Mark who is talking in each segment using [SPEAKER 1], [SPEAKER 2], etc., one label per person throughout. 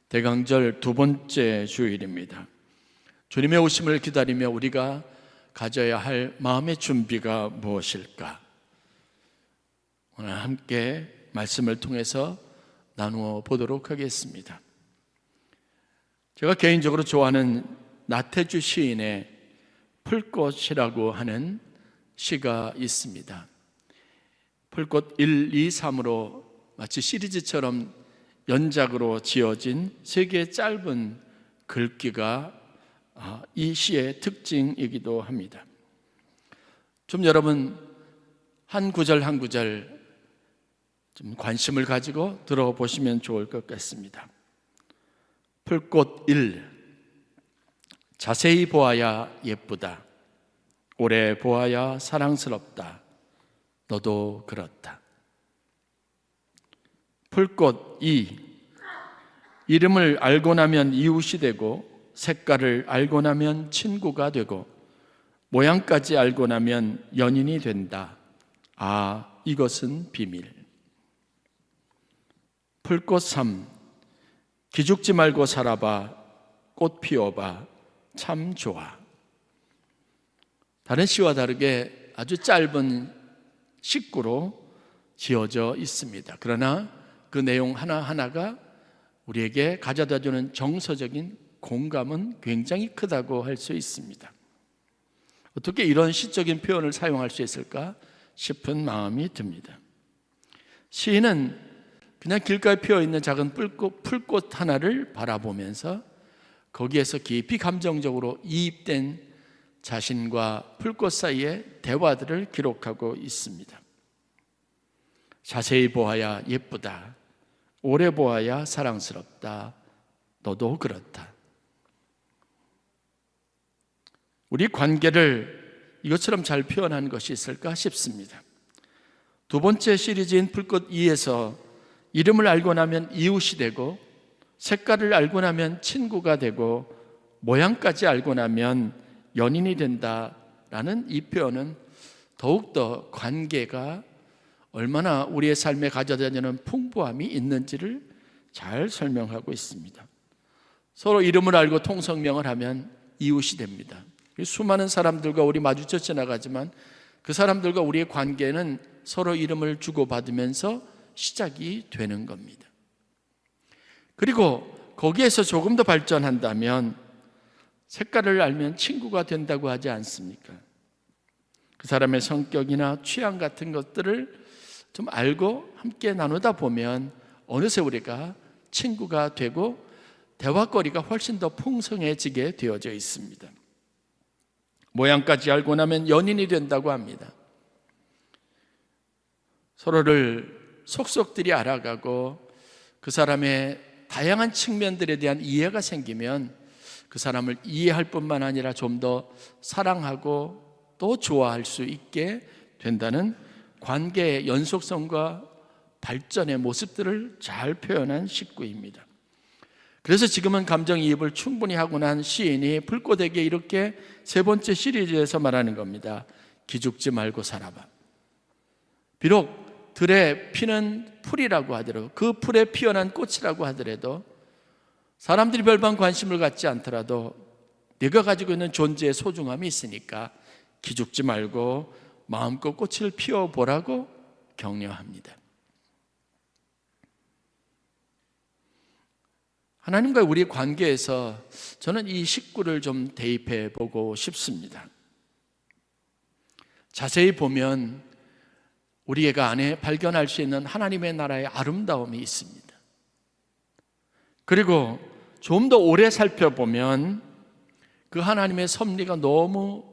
[SPEAKER 1] 대강절 두 번째 주일입니다. 주님의 오심을 기다리며 우리가 가져야 할 마음의 준비가 무엇일까? 오늘 함께 말씀을 통해서 나누어 보도록 하겠습니다. 제가 개인적으로 좋아하는 나태주 시인의 풀꽃이라고 하는 시가 있습니다. 풀꽃 1, 2, 3으로 마치 시리즈처럼 연작으로 지어진 세 개의 짧은 글귀가 이 시의 특징이기도 합니다. 좀 여러분 한 구절 한 구절 좀 관심을 가지고 들어보시면 좋을 것 같습니다. 풀꽃 1. 자세히 보아야 예쁘다. 오래 보아야 사랑스럽다. 너도 그렇다. 풀꽃 2. 이름을 알고 나면 이웃이 되고 색깔을 알고 나면 친구가 되고 모양까지 알고 나면 연인이 된다. 아, 이것은 비밀. 풀꽃 3. 기죽지 말고 살아봐. 꽃 피워봐. 참 좋아. 다른 시와 다르게 아주 짧은 식구로 지어져 있습니다. 그러나 그 내용 하나하나가 우리에게 가져다주는 정서적인 공감은 굉장히 크다고 할 수 있습니다. 어떻게 이런 시적인 표현을 사용할 수 있을까 싶은 마음이 듭니다. 시인은 그냥 길가에 피어있는 작은 풀꽃 하나를 바라보면서 거기에서 깊이 감정적으로 이입된 자신과 풀꽃 사이의 대화들을 기록하고 있습니다. 자세히 보아야 예쁘다. 오래 보아야 사랑스럽다. 너도 그렇다. 우리 관계를 이것처럼 잘 표현한 것이 있을까 싶습니다. 두 번째 시리즈인 풀꽃 2에서 이름을 알고 나면 이웃이 되고 색깔을 알고 나면 친구가 되고 모양까지 알고 나면 연인이 된다라는 이 표현은 더욱더 관계가 얼마나 우리의 삶에 가져다주는 풍부함이 있는지를 잘 설명하고 있습니다. 서로 이름을 알고 통성명을 하면 이웃이 됩니다. 수많은 사람들과 우리 마주쳐 지나가지만 그 사람들과 우리의 관계는 서로 이름을 주고받으면서 시작이 되는 겁니다. 그리고 거기에서 조금 더 발전한다면 색깔을 알면 친구가 된다고 하지 않습니까? 그 사람의 성격이나 취향 같은 것들을 좀 알고 함께 나누다 보면 어느새 우리가 친구가 되고 대화거리가 훨씬 더 풍성해지게 되어져 있습니다. 모양까지 알고 나면 연인이 된다고 합니다. 서로를 속속들이 알아가고 그 사람의 다양한 측면들에 대한 이해가 생기면 그 사람을 이해할 뿐만 아니라 좀 더 사랑하고 또 좋아할 수 있게 된다는 관계의 연속성과 발전의 모습들을 잘 표현한 식구입니다. 그래서 지금은 감정이입을 충분히 하고 난 시인이 풀꽃에게 이렇게 세 번째 시리즈에서 말하는 겁니다. 기죽지 말고 살아봐. 비록 들에 피는 풀이라고 하더라도 그 풀에 피어난 꽃이라고 하더라도 사람들이 별반 관심을 갖지 않더라도 네가 가지고 있는 존재의 소중함이 있으니까 기죽지 말고 마음껏 꽃을 피워보라고 격려합니다. 하나님과 우리의 관계에서 저는 이 식구를 좀 대입해 보고 싶습니다. 자세히 보면 우리가 안에 발견할 수 있는 하나님의 나라의 아름다움이 있습니다. 그리고 좀 더 오래 살펴보면 그 하나님의 섭리가 너무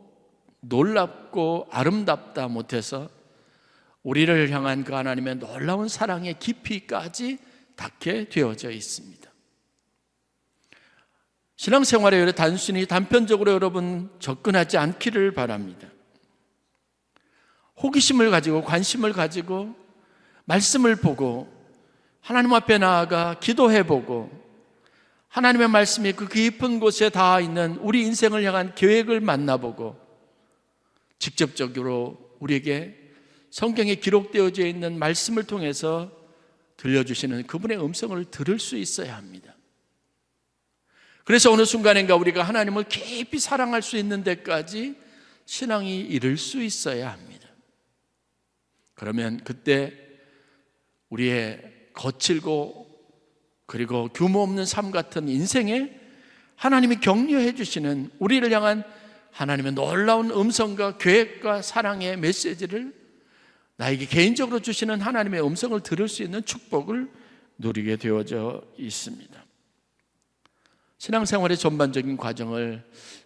[SPEAKER 1] 놀랍고 아름답다 못해서 우리를 향한 그 하나님의 놀라운 사랑의 깊이까지 닿게 되어져 있습니다. 신앙생활에 단순히 단편적으로 여러분 접근하지 않기를 바랍니다. 호기심을 가지고 관심을 가지고 말씀을 보고 하나님 앞에 나아가 기도해보고 하나님의 말씀이 그 깊은 곳에 닿아 있는 우리 인생을 향한 계획을 만나보고 직접적으로 우리에게 성경에 기록되어져 있는 말씀을 통해서 들려주시는 그분의 음성을 들을 수 있어야 합니다. 그래서 어느 순간인가 우리가 하나님을 깊이 사랑할 수 있는 데까지 신앙이 이를 수 있어야 합니다. 그러면 그때 우리의 거칠고 그리고 규모 없는 삶 같은 인생에 하나님이 격려해 주시는, 우리를 향한 하나님의 놀라운 음성과 계획과 사랑의 메시지를, 나에게 개인적으로 주시는 하나님의 음성을 들을 수 있는 축복을 누리게 되어져 있습니다. 신앙생활의 전반적인 과정을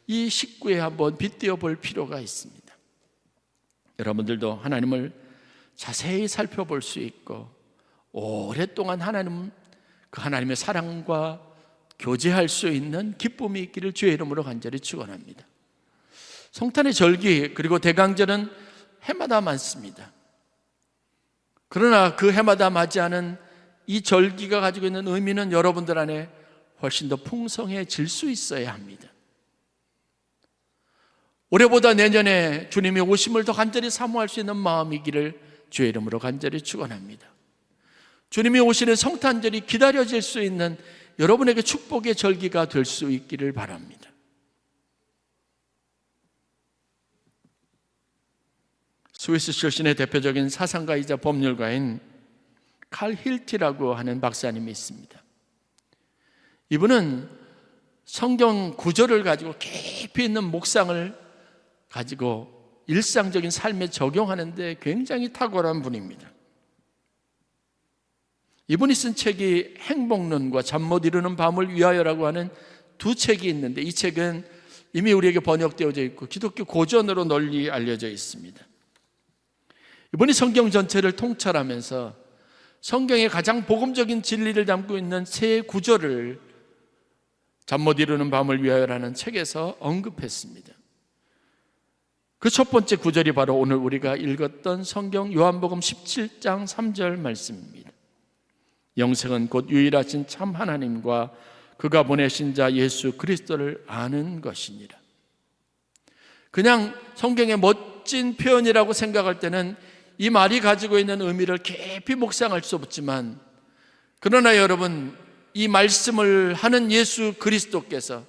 [SPEAKER 1] 이 식구에 한번 빗대어 볼 필요가 있습니다. 여러분들도 하나님을 자세히 살펴볼 수 있고 오랫동안 그 하나님의 사랑과 교제할 수 있는 기쁨이 있기를 주의 이름으로 간절히 축원합니다. 성탄의 절기 그리고 대강절은 해마다 많습니다. 그러나 그 해마다 맞이하는 이 절기가 가지고 있는 의미는 여러분들 안에 훨씬 더 풍성해질 수 있어야 합니다. 올해보다 내년에 주님의 오심을 더 간절히 사모할 수 있는 마음이기를 주의 이름으로 간절히 축원합니다. 주님이 오시는 성탄절이 기다려질 수 있는 여러분에게 축복의 절기가 될 수 있기를 바랍니다. 스위스 출신의 대표적인 사상가이자 법률가인 칼 힐티라고 하는 박사님이 있습니다. 이분은 성경 구절을 가지고 깊이 있는 묵상을 가지고 일상적인 삶에 적용하는데 굉장히 탁월한 분입니다. 이분이 쓴 책이 행복론과 잠 못 이루는 밤을 위하여라고 하는 두 책이 있는데, 이 책은 이미 우리에게 번역되어져 있고 기독교 고전으로 널리 알려져 있습니다. 이분이 성경 전체를 통찰하면서 성경의 가장 복음적인 진리를 담고 있는 세 구절을 잠 못 이루는 밤을 위하여라는 책에서 언급했습니다. 그 첫 번째 구절이 바로 오늘 우리가 읽었던 성경 요한복음 17장 3절 말씀입니다. 영생은 곧 유일하신 참 하나님과 그가 보내신 자 예수 그리스도를 아는 것이니라. 그냥 성경의 멋진 표현이라고 생각할 때는 이 말이 가지고 있는 의미를 깊이 묵상할 수 없지만, 그러나 여러분, 이 말씀을 하는 예수 그리스도께서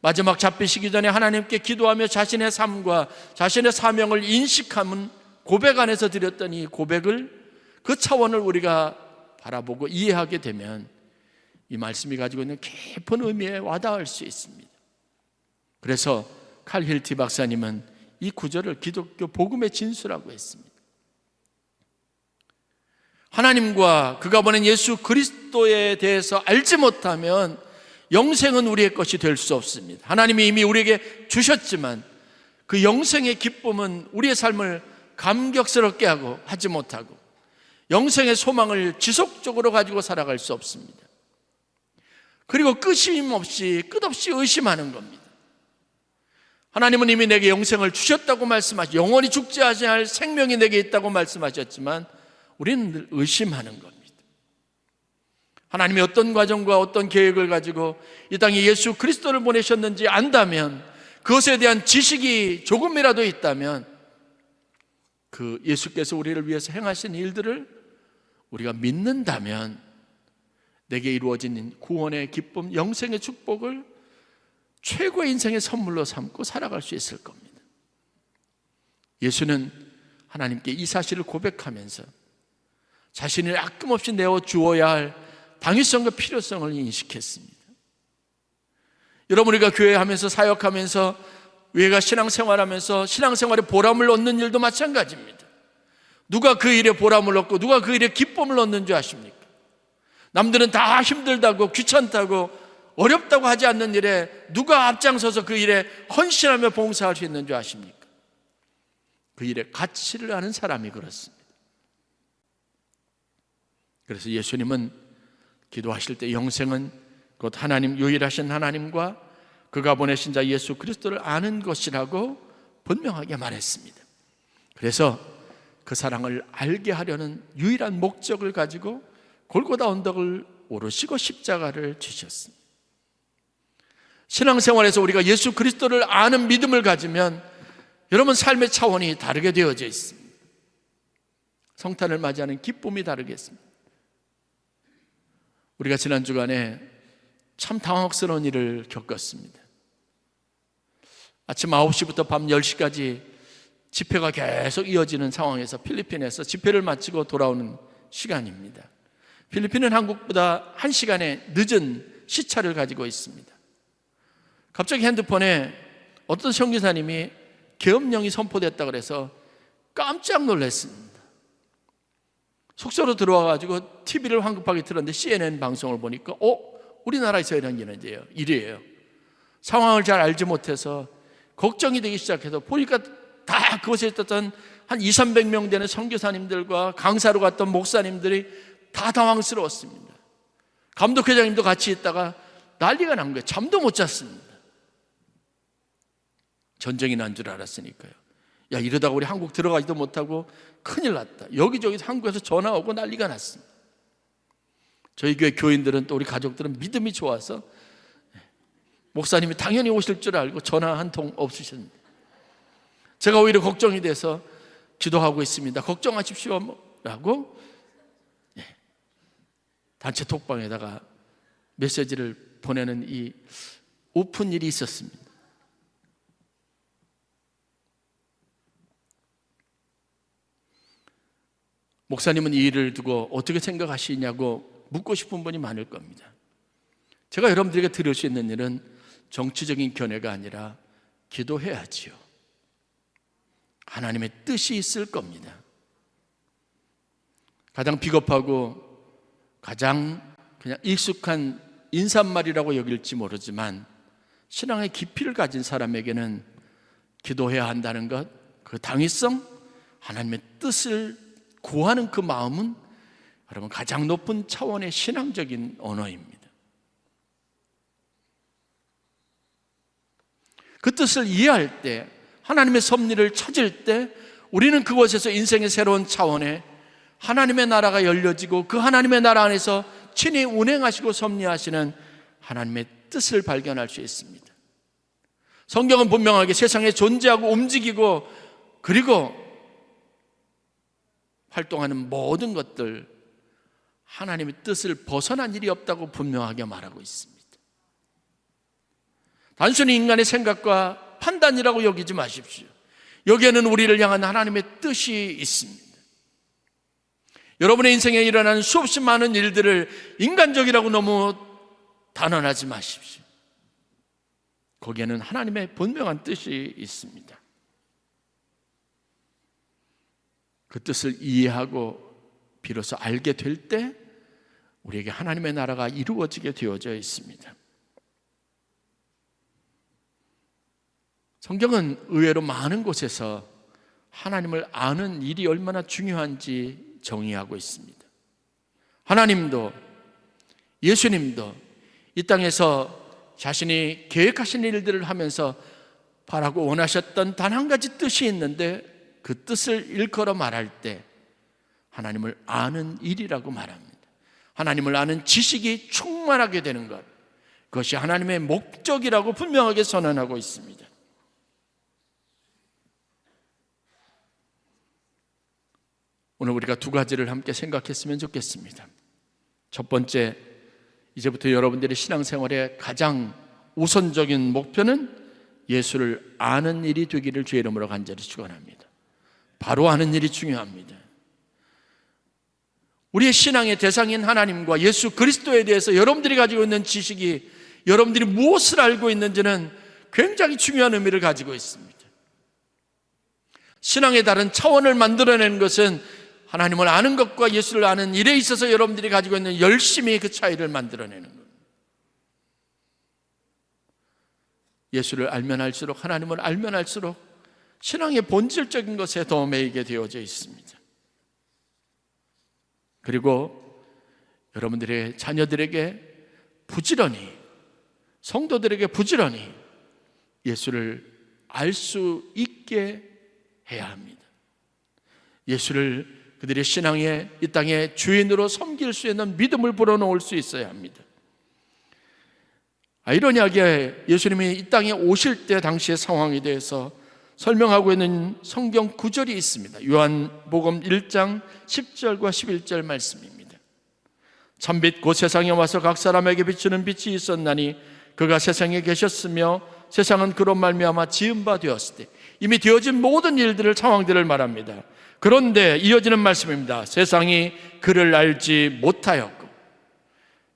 [SPEAKER 1] 마지막 잡히시기 전에 하나님께 기도하며 자신의 삶과 자신의 사명을 인식하는 고백 안에서 드렸던 이 고백을, 그 차원을 우리가 바라보고 이해하게 되면 이 말씀이 가지고 있는 깊은 의미에 와닿을 수 있습니다. 그래서 칼 힐티 박사님은 이 구절을 기독교 복음의 진수라고 했습니다. 하나님과 그가 보낸 예수 그리스도에 대해서 알지 못하면 영생은 우리의 것이 될 수 없습니다. 하나님이 이미 우리에게 주셨지만 그 영생의 기쁨은 우리의 삶을 감격스럽게 하지 못하고 영생의 소망을 지속적으로 가지고 살아갈 수 없습니다. 그리고 끝없이 의심하는 겁니다. 하나님은 이미 내게 영생을 주셨다고 영원히 죽지 아니할 생명이 내게 있다고 말씀하셨지만 우리는 늘 의심하는 겁니다. 하나님이 어떤 과정과 어떤 계획을 가지고 이 땅에 예수 그리스도를 보내셨는지 안다면, 그것에 대한 지식이 조금이라도 있다면 그 예수께서 우리를 위해서 행하신 일들을 우리가 믿는다면 내게 이루어진 구원의 기쁨, 영생의 축복을 최고의 인생의 선물로 삼고 살아갈 수 있을 겁니다. 예수는 하나님께 이 사실을 고백하면서 자신을 아낌없이 내어 주어야 할 당위성과 필요성을 인식했습니다. 여러분, 우리가 교회하면서 사역하면서 우리가 신앙생활하면서 신앙생활에 보람을 얻는 일도 마찬가지입니다. 누가 그 일에 보람을 얻고 누가 그 일에 기쁨을 얻는 줄 아십니까? 남들은 다 힘들다고 귀찮다고 어렵다고 하지 않는 일에 누가 앞장서서 그 일에 헌신하며 봉사할 수 있는 줄 아십니까? 그 일에 가치를 아는 사람이 그렇습니다. 그래서 예수님은 기도하실 때 영생은 곧 하나님, 유일하신 하나님과 그가 보내신 자 예수 그리스도를 아는 것이라고 분명하게 말했습니다. 그래서 그 사랑을 알게 하려는 유일한 목적을 가지고 골고다 언덕을 오르시고 십자가를 지셨습니다. 신앙생활에서 우리가 예수 그리스도를 아는 믿음을 가지면 여러분 삶의 차원이 다르게 되어져 있습니다. 성탄을 맞이하는 기쁨이 다르겠습니다. 우리가 지난 주간에 참 당황스러운 일을 겪었습니다. 아침 9시부터 밤 10시까지 집회가 계속 이어지는 상황에서 필리핀에서 집회를 마치고 돌아오는 시간입니다. 필리핀은 한국보다 1시간의 늦은 시차를 가지고 있습니다. 갑자기 핸드폰에 어떤 선교사님이 계엄령이 선포됐다고 해서 깜짝 놀랐습니다. 숙소로 들어와가지고 TV를 황급하게 틀었는데 CNN 방송을 보니까 우리나라에서 일어난 일이에요. 상황을 잘 알지 못해서 걱정이 되기 시작해서 보니까 다 그곳에 있었던 한 200~300명 되는 선교사님들과 강사로 갔던 목사님들이 다 당황스러웠습니다. 감독회장님도 같이 있다가 난리가 난 거예요. 잠도 못 잤습니다. 전쟁이 난 줄 알았으니까요. 야, 이러다가 우리 한국 들어가지도 못하고 큰일 났다. 여기저기 한국에서 전화 오고 난리가 났습니다. 저희 교회 교인들은 또 우리 가족들은 믿음이 좋아서 목사님이 당연히 오실 줄 알고 전화 한 통 없으셨는데 제가 오히려 걱정이 돼서 기도하고 있습니다. 걱정하십시오 라고 단체 톡방에다가 메시지를 보내는 이 오픈 일이 있었습니다. 목사님은 이 일을 두고 어떻게 생각하시냐고 묻고 싶은 분이 많을 겁니다. 제가 여러분들에게 드릴 수 있는 일은 정치적인 견해가 아니라 기도해야지요. 하나님의 뜻이 있을 겁니다. 가장 비겁하고 가장 그냥 익숙한 인사말이라고 여길지 모르지만 신앙의 깊이를 가진 사람에게는 기도해야 한다는 것, 그 당위성, 하나님의 뜻을 구하는 그 마음은 여러분 가장 높은 차원의 신앙적인 언어입니다. 그 뜻을 이해할 때, 하나님의 섭리를 찾을 때 우리는 그곳에서 인생의 새로운 차원에 하나님의 나라가 열려지고 그 하나님의 나라 안에서 친히 운행하시고 섭리하시는 하나님의 뜻을 발견할 수 있습니다. 성경은 분명하게 세상에 존재하고 움직이고 그리고 활동하는 모든 것들 하나님의 뜻을 벗어난 일이 없다고 분명하게 말하고 있습니다. 단순히 인간의 생각과 판단이라고 여기지 마십시오. 여기에는 우리를 향한 하나님의 뜻이 있습니다. 여러분의 인생에 일어나는 수없이 많은 일들을 인간적이라고 너무 단언하지 마십시오. 거기에는 하나님의 분명한 뜻이 있습니다. 그 뜻을 이해하고 비로소 알게 될 때 우리에게 하나님의 나라가 이루어지게 되어져 있습니다. 성경은 의외로 많은 곳에서 하나님을 아는 일이 얼마나 중요한지 정의하고 있습니다. 하나님도 예수님도 이 땅에서 자신이 계획하신 일들을 하면서 바라고 원하셨던 단 한 가지 뜻이 있는데 그 뜻을 일컬어 말할 때 하나님을 아는 일이라고 말합니다. 하나님을 아는 지식이 충만하게 되는 것, 그것이 하나님의 목적이라고 분명하게 선언하고 있습니다. 오늘 우리가 두 가지를 함께 생각했으면 좋겠습니다. 첫 번째, 이제부터 여러분들의 신앙생활의 가장 우선적인 목표는 예수를 아는 일이 되기를 주의 이름으로 간절히 축원합니다. 바로 아는 일이 중요합니다. 우리의 신앙의 대상인 하나님과 예수 그리스도에 대해서 여러분들이 가지고 있는 지식이 여러분들이 무엇을 알고 있는지는 굉장히 중요한 의미를 가지고 있습니다. 신앙의 다른 차원을 만들어내는 것은 하나님을 아는 것과 예수를 아는 일에 있어서 여러분들이 가지고 있는 열심히 그 차이를 만들어내는 것. 예수를 알면 알수록, 하나님을 알면 알수록 신앙의 본질적인 것에 더 매이게 되어져 있습니다. 그리고 여러분들의 자녀들에게 부지런히, 성도들에게 부지런히 예수를 알 수 있게 해야 합니다. 예수를 그들의 신앙의 이 땅의 주인으로 섬길 수 있는 믿음을 불어넣을 수 있어야 합니다. 아이러니하게 예수님이 이 땅에 오실 때 당시의 상황에 대해서 설명하고 있는 성경 구절이 있습니다. 요한복음 1장 10절과 11절 말씀입니다. 참빛 곧 세상에 와서 각 사람에게 비추는 빛이 있었나니 그가 세상에 계셨으며 세상은 그로 말미암아 지은 바 되었을 때, 이미 되어진 모든 일들을, 상황들을 말합니다. 그런데 이어지는 말씀입니다. 세상이 그를 알지 못하였고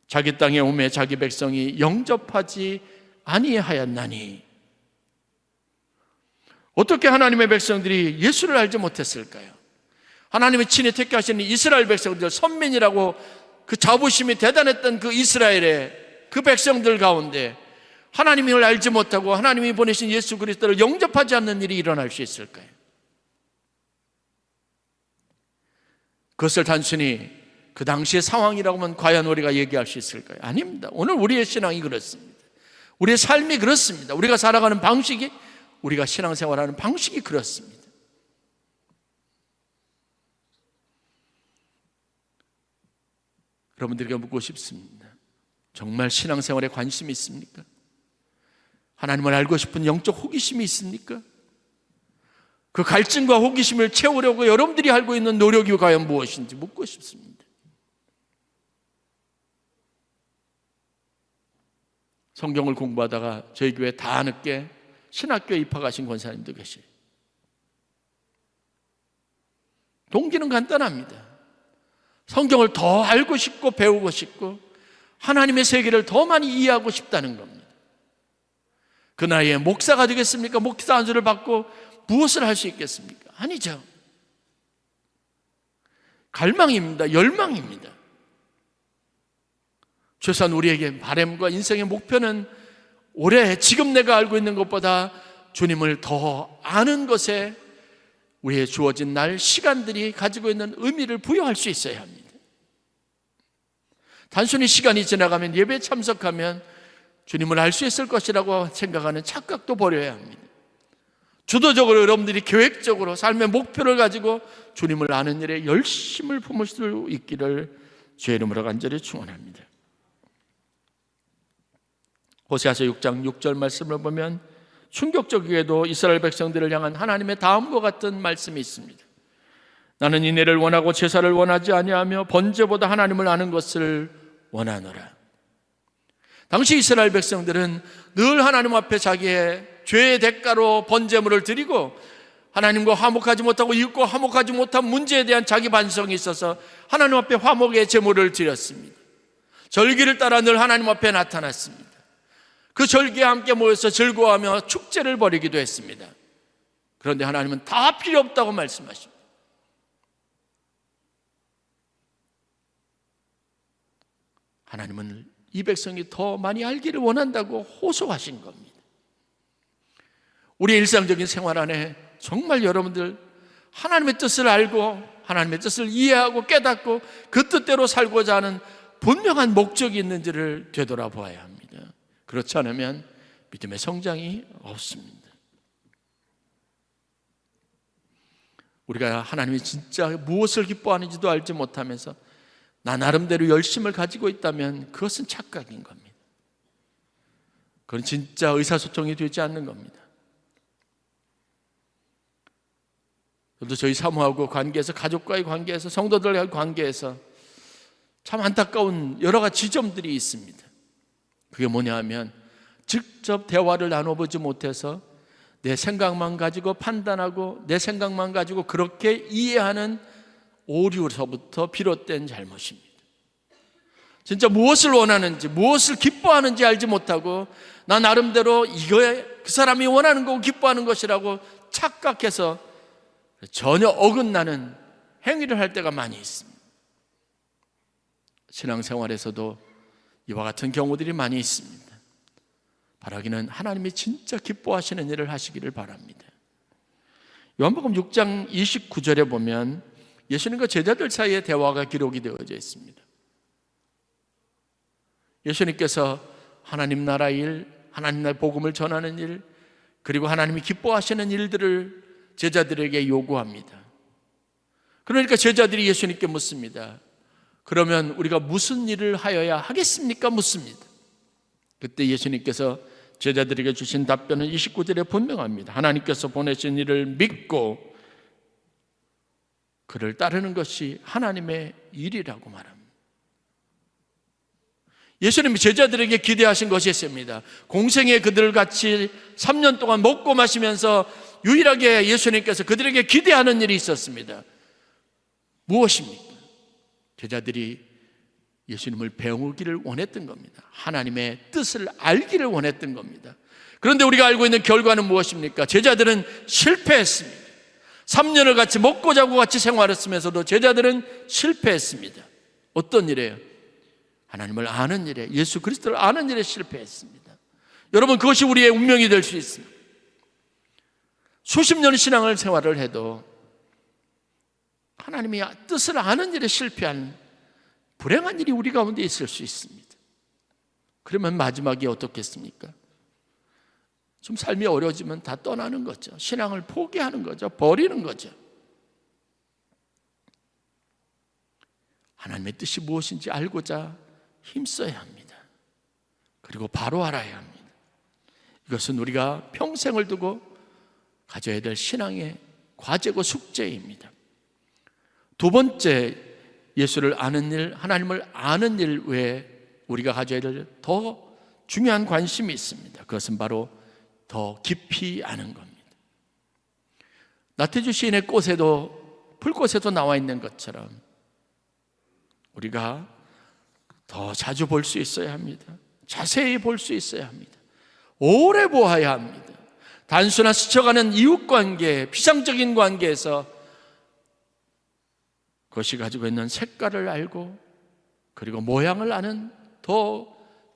[SPEAKER 1] 자기 땅에 오매 자기 백성이 영접하지 아니하였나니. 어떻게 하나님의 백성들이 예수를 알지 못했을까요? 하나님이 친히 택하시는 이스라엘 백성들, 선민이라고 그 자부심이 대단했던 그 이스라엘의 그 백성들 가운데 하나님을 알지 못하고 하나님이 보내신 예수 그리스도를 영접하지 않는 일이 일어날 수 있을까요? 그것을 단순히 그 당시의 상황이라고 하면 과연 우리가 얘기할 수 있을까요? 아닙니다. 오늘 우리의 신앙이 그렇습니다. 우리의 삶이 그렇습니다. 우리가 살아가는 방식이, 우리가 신앙생활하는 방식이 그렇습니다. 여러분들에게 묻고 싶습니다. 정말 신앙생활에 관심이 있습니까? 하나님을 알고 싶은 영적 호기심이 있습니까? 그 갈증과 호기심을 채우려고 여러분들이 하고 있는 노력이 과연 무엇인지 묻고 싶습니다. 성경을 공부하다가 저희 교회 다 늦게 신학교에 입학하신 권사님도 계세요. 동기는 간단합니다. 성경을 더 알고 싶고 배우고 싶고 하나님의 세계를 더 많이 이해하고 싶다는 겁니다. 그 나이에 목사가 되겠습니까? 목사 안수를 받고 무엇을 할 수 있겠습니까? 아니죠. 갈망입니다. 열망입니다. 최소한 우리에게 바람과 인생의 목표는 올해 지금 내가 알고 있는 것보다 주님을 더 아는 것에 우리의 주어진 날 시간들이 가지고 있는 의미를 부여할 수 있어야 합니다. 단순히 시간이 지나가면, 예배에 참석하면 주님을 알 수 있을 것이라고 생각하는 착각도 버려야 합니다. 주도적으로 여러분들이 계획적으로 삶의 목표를 가지고 주님을 아는 일에 열심을 품을 수 있기를 주의 이름으로 간절히 축원합니다. 호세아서 6장 6절 말씀을 보면 충격적이게도 이스라엘 백성들을 향한 하나님의 다음과 같은 말씀이 있습니다. 나는 인애를 원하고 제사를 원하지 아니하며 번제보다 하나님을 아는 것을 원하노라. 당시 이스라엘 백성들은 늘 하나님 앞에 자기의 죄의 대가로 번제물을 드리고 하나님과 화목하지 못하고 이웃과 화목하지 못한 문제에 대한 자기 반성이 있어서 하나님 앞에 화목의 제물을 드렸습니다. 절기를 따라 늘 하나님 앞에 나타났습니다. 그 절기에 함께 모여서 즐거워하며 축제를 벌이기도 했습니다. 그런데 하나님은 다 필요 없다고 말씀하십니다. 하나님은 이 백성이 더 많이 알기를 원한다고 호소하신 겁니다. 우리의 일상적인 생활 안에 정말 여러분들 하나님의 뜻을 알고 하나님의 뜻을 이해하고 깨닫고 그 뜻대로 살고자 하는 분명한 목적이 있는지를 되돌아보아야 합니다. 그렇지 않으면 믿음의 성장이 없습니다. 우리가 하나님이 진짜 무엇을 기뻐하는지도 알지 못하면서 나 나름대로 열심을 가지고 있다면 그것은 착각인 겁니다. 그건 진짜 의사소통이 되지 않는 겁니다. 저도 저희 사모하고 관계에서, 가족과의 관계에서, 성도들과의 관계에서 참 안타까운 여러 가지 지점들이 있습니다. 그게 뭐냐 하면 직접 대화를 나눠보지 못해서 내 생각만 가지고 판단하고 내 생각만 가지고 그렇게 이해하는 오류로부터 비롯된 잘못입니다. 진짜 무엇을 원하는지, 무엇을 기뻐하는지 알지 못하고 나 나름대로 이거에 그 사람이 원하는 거고 기뻐하는 것이라고 착각해서 전혀 어긋나는 행위를 할 때가 많이 있습니다. 신앙생활에서도 이와 같은 경우들이 많이 있습니다. 바라기는 하나님이 진짜 기뻐하시는 일을 하시기를 바랍니다. 요한복음 6장 29절에 보면 예수님과 제자들 사이의 대화가 기록이 되어져 있습니다. 예수님께서 하나님 나라 일, 하나님 나라의 복음을 전하는 일, 그리고 하나님이 기뻐하시는 일들을 제자들에게 요구합니다. 그러니까 제자들이 예수님께 묻습니다. 그러면 우리가 무슨 일을 하여야 하겠습니까? 묻습니다. 그때 예수님께서 제자들에게 주신 답변은 29절에 분명합니다. 하나님께서 보내신 일을 믿고 그를 따르는 것이 하나님의 일이라고 말합니다. 예수님이 제자들에게 기대하신 것이 있습니다. 공생에 그들을 같이 3년 동안 먹고 마시면서 유일하게 예수님께서 그들에게 기대하는 일이 있었습니다. 무엇입니까? 제자들이 예수님을 배우기를 원했던 겁니다. 하나님의 뜻을 알기를 원했던 겁니다. 그런데 우리가 알고 있는 결과는 무엇입니까? 제자들은 실패했습니다. 3년을 같이 먹고 자고 같이 생활했으면서도 제자들은 실패했습니다. 어떤 일이에요? 하나님을 아는 일에, 예수 그리스도를 아는 일에 실패했습니다. 여러분, 그것이 우리의 운명이 될 수 있습니다. 수십 년 신앙을 생활을 해도 하나님의 뜻을 아는 일에 실패한 불행한 일이 우리 가운데 있을 수 있습니다. 그러면 마지막이 어떻겠습니까? 좀 삶이 어려워지면 다 떠나는 거죠. 신앙을 포기하는 거죠. 버리는 거죠. 하나님의 뜻이 무엇인지 알고자 힘써야 합니다. 그리고 바로 알아야 합니다. 이것은 우리가 평생을 두고 가져야 될 신앙의 과제고 숙제입니다. 두 번째, 예수를 아는 일, 하나님을 아는 일 외에 우리가 가져야 될 더 중요한 관심이 있습니다. 그것은 바로 더 깊이 아는 겁니다. 나태주 시인의 꽃에도, 풀꽃에도 나와 있는 것처럼 우리가 더 자주 볼 수 있어야 합니다. 자세히 볼 수 있어야 합니다. 오래 보아야 합니다. 단순한 스쳐가는 이웃관계, 피상적인 관계에서 그것이 가지고 있는 색깔을 알고 그리고 모양을 아는 더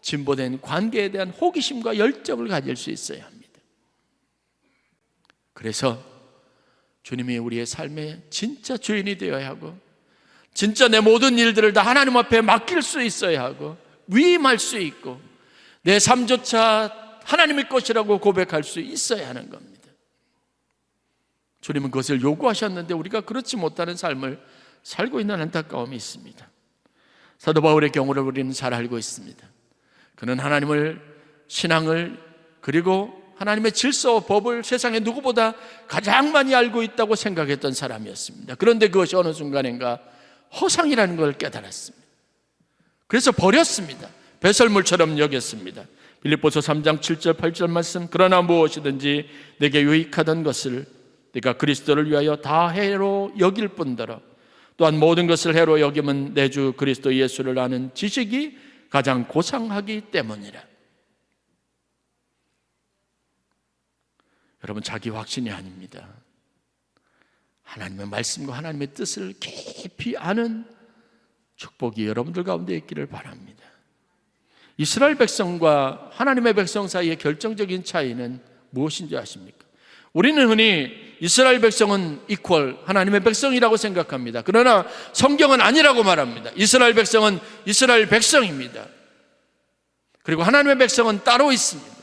[SPEAKER 1] 진보된 관계에 대한 호기심과 열정을 가질 수 있어야 합니다. 그래서 주님이 우리의 삶의 진짜 주인이 되어야 하고, 진짜 내 모든 일들을 다 하나님 앞에 맡길 수 있어야 하고, 위임할 수 있고, 내 삶조차 하나님의 것이라고 고백할 수 있어야 하는 겁니다. 주님은 그것을 요구하셨는데 우리가 그렇지 못하는 삶을 살고 있는 안타까움이 있습니다. 사도 바울의 경우를 우리는 잘 알고 있습니다. 그는 하나님을, 신앙을, 그리고 하나님의 질서와 법을 세상에 누구보다 가장 많이 알고 있다고 생각했던 사람이었습니다. 그런데 그것이 어느 순간인가 허상이라는 걸 깨달았습니다. 그래서 버렸습니다. 배설물처럼 여겼습니다. 빌립보서 3장 7절 8절 말씀, 그러나 무엇이든지 내게 유익하던 것을 내가 그리스도를 위하여 다 해로 여길 뿐더러 또한 모든 것을 해로 여김은 내 주 그리스도 예수를 아는 지식이 가장 고상하기 때문이라. 여러분, 자기 확신이 아닙니다. 하나님의 말씀과 하나님의 뜻을 깊이 아는 축복이 여러분들 가운데 있기를 바랍니다. 이스라엘 백성과 하나님의 백성 사이의 결정적인 차이는 무엇인지 아십니까? 우리는 흔히 이스라엘 백성은 이퀄 하나님의 백성이라고 생각합니다. 그러나 성경은 아니라고 말합니다. 이스라엘 백성은 이스라엘 백성입니다. 그리고 하나님의 백성은 따로 있습니다.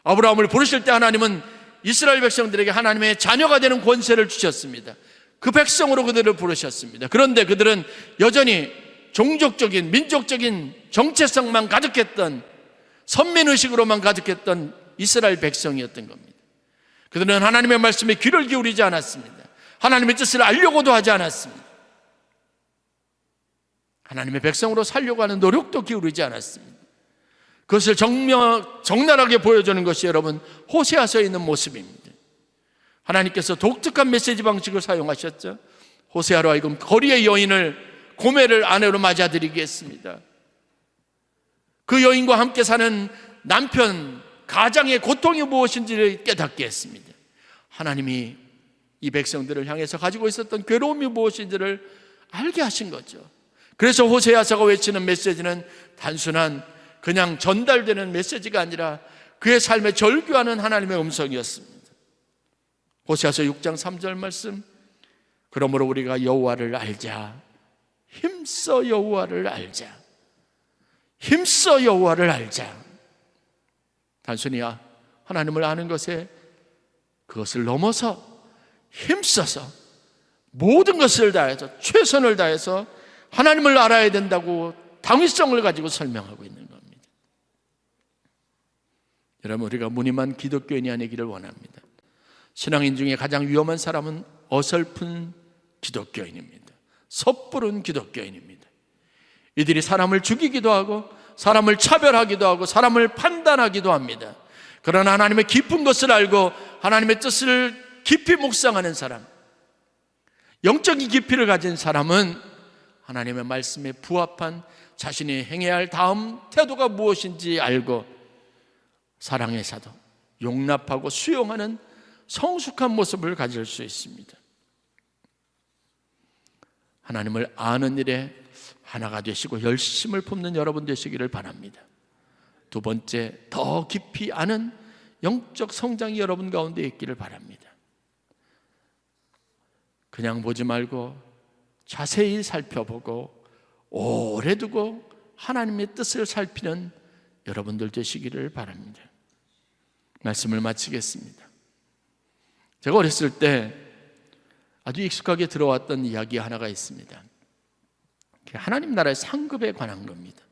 [SPEAKER 1] 아브라함을 부르실 때 하나님은 이스라엘 백성들에게 하나님의 자녀가 되는 권세를 주셨습니다. 그 백성으로 그들을 부르셨습니다. 그런데 그들은 여전히 종족적인, 민족적인 정체성만 가득했던, 선민의식으로만 가득했던 이스라엘 백성이었던 겁니다. 그들은 하나님의 말씀에 귀를 기울이지 않았습니다. 하나님의 뜻을 알려고도 하지 않았습니다. 하나님의 백성으로 살려고 하는 노력도 기울이지 않았습니다. 그것을 적나라하게 보여주는 것이 여러분 호세아서에 있는 모습입니다. 하나님께서 독특한 메시지 방식을 사용하셨죠. 호세아로 하여금 거리의 여인을, 고멜을 아내로 맞아들이게 했습니다. 그 여인과 함께 사는 남편, 가장의 고통이 무엇인지를 깨닫게 했습니다. 하나님이 이 백성들을 향해서 가지고 있었던 괴로움이 무엇인지를 알게 하신 거죠. 그래서 호세아서가 외치는 메시지는 단순한 그냥 전달되는 메시지가 아니라 그의 삶에 절규하는 하나님의 음성이었습니다. 호세아서 6장 3절 말씀, 그러므로 우리가 여호와를 알자. 힘써 여호와를 알자. 힘써 여호와를 알자. 단순히 하나님을 아는 것에 그것을 넘어서 힘써서 모든 것을 다해서 최선을 다해서 하나님을 알아야 된다고 당위성을 가지고 설명하고 있는 겁니다. 여러분, 우리가 무늬만 기독교인이 아니기를 원합니다. 신앙인 중에 가장 위험한 사람은 어설픈 기독교인입니다. 섣부른 기독교인입니다. 이들이 사람을 죽이기도 하고 사람을 차별하기도 하고 사람을 판단하기도 합니다. 그러나 하나님의 깊은 것을 알고 하나님의 뜻을 깊이 묵상하는 사람, 영적인 깊이를 가진 사람은 하나님의 말씀에 부합한 자신이 행해야 할 다음 태도가 무엇인지 알고 사랑에서도 용납하고 수용하는 성숙한 모습을 가질 수 있습니다. 하나님을 아는 일에 하나가 되시고 열심을 품는 여러분 되시기를 바랍니다. 두 번째, 더 깊이 아는 영적 성장이 여러분 가운데 있기를 바랍니다. 그냥 보지 말고 자세히 살펴보고 오래 두고 하나님의 뜻을 살피는 여러분들 되시기를 바랍니다. 말씀을 마치겠습니다. 제가 어렸을 때 아주 익숙하게 들어왔던 이야기 하나가 있습니다. 하나님 나라의 상급에 관한 겁니다.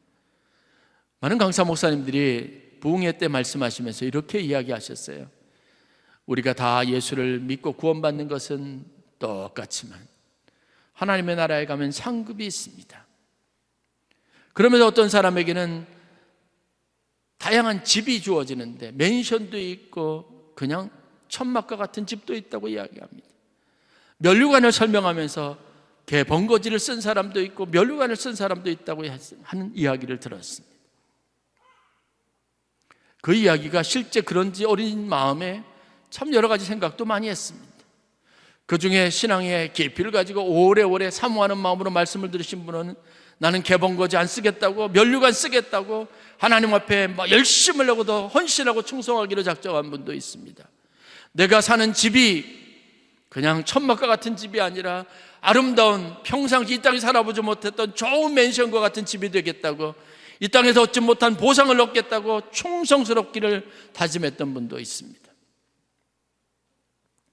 [SPEAKER 1] 많은 강사 목사님들이 부흥회 때 말씀하시면서 이렇게 이야기하셨어요. 우리가 다 예수를 믿고 구원받는 것은 똑같지만 하나님의 나라에 가면 상급이 있습니다. 그러면서 어떤 사람에게는 다양한 집이 주어지는데 맨션도 있고 그냥 천막과 같은 집도 있다고 이야기합니다. 면류관을 설명하면서 개 번거지를 쓴 사람도 있고 면류관을 쓴 사람도 있다고 하는 이야기를 들었습니다. 그 이야기가 실제 그런지 어린 마음에 참 여러 가지 생각도 많이 했습니다. 그 중에 신앙의 깊이를 가지고 오래오래 사모하는 마음으로 말씀을 들으신 분은 나는 개번거지 안 쓰겠다고, 면류관 쓰겠다고 하나님 앞에 열심을 내고도 헌신하고 충성하기로 작정한 분도 있습니다. 내가 사는 집이 그냥 천막과 같은 집이 아니라 아름다운 평상시 이 땅에 살아보지 못했던 좋은 맨션과 같은 집이 되겠다고, 이 땅에서 얻지 못한 보상을 얻겠다고 충성스럽기를 다짐했던 분도 있습니다.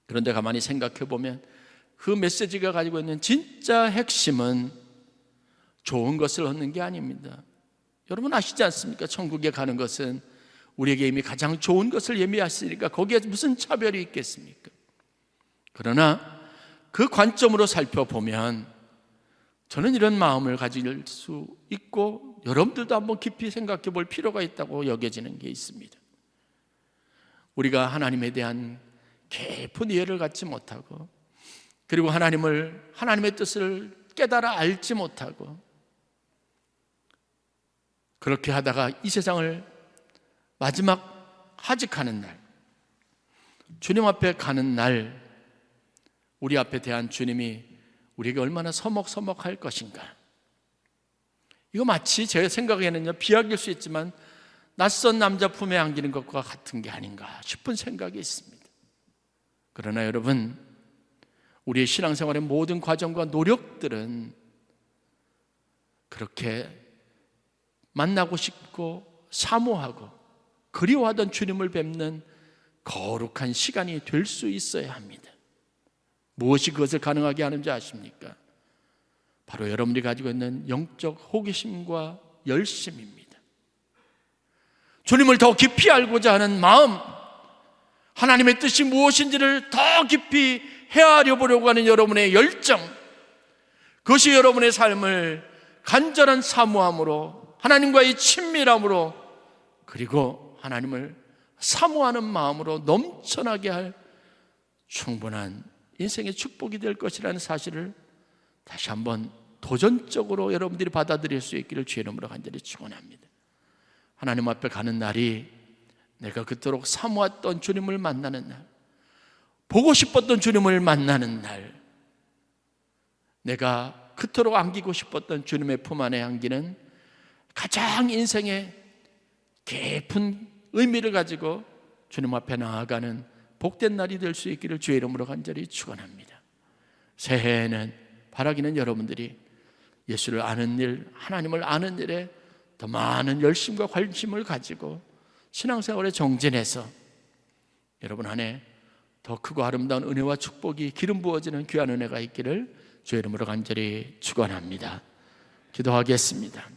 [SPEAKER 1] 그런데 가만히 생각해 보면 그 메시지가 가지고 있는 진짜 핵심은 좋은 것을 얻는 게 아닙니다. 여러분 아시지 않습니까? 천국에 가는 것은 우리에게 이미 가장 좋은 것을 예미하시니까 거기에 무슨 차별이 있겠습니까? 그러나 그 관점으로 살펴보면 저는 이런 마음을 가질 수 있고 여러분들도 한번 깊이 생각해 볼 필요가 있다고 여겨지는 게 있습니다. 우리가 하나님에 대한 깊은 이해를 갖지 못하고, 그리고 하나님의 뜻을 깨달아 알지 못하고, 그렇게 하다가 이 세상을 마지막 하직하는 날, 주님 앞에 가는 날, 우리 앞에 대한 주님이 우리에게 얼마나 서먹서먹할 것인가. 이거 마치 제 생각에는요, 비약일 수 있지만 낯선 남자 품에 안기는 것과 같은 게 아닌가 싶은 생각이 있습니다. 그러나 여러분, 우리의 신앙생활의 모든 과정과 노력들은 그렇게 만나고 싶고 사모하고 그리워하던 주님을 뵙는 거룩한 시간이 될 수 있어야 합니다. 무엇이 그것을 가능하게 하는지 아십니까? 바로 여러분이 가지고 있는 영적 호기심과 열심입니다. 주님을 더 깊이 알고자 하는 마음, 하나님의 뜻이 무엇인지를 더 깊이 헤아려 보려고 하는 여러분의 열정, 그것이 여러분의 삶을 간절한 사모함으로, 하나님과의 친밀함으로, 그리고 하나님을 사모하는 마음으로 넘쳐나게 할 충분한 인생의 축복이 될 것이라는 사실을 다시 한번 도전적으로 여러분들이 받아들일 수 있기를 주의 이름으로 간절히 축원합니다. 하나님 앞에 가는 날이 내가 그토록 사모했던 주님을 만나는 날, 보고 싶었던 주님을 만나는 날, 내가 그토록 안기고 싶었던 주님의 품 안에 안기는 가장 인생의 깊은 의미를 가지고 주님 앞에 나아가는 복된 날이 될 수 있기를 주의 이름으로 간절히 축원합니다. 새해에는 바라기는 여러분들이 예수를 아는 일, 하나님을 아는 일에 더 많은 열심과 관심을 가지고 신앙생활에 정진해서 여러분 안에 더 크고 아름다운 은혜와 축복이 기름 부어지는 귀한 은혜가 있기를 주의 이름으로 간절히 축원합니다. 기도하겠습니다.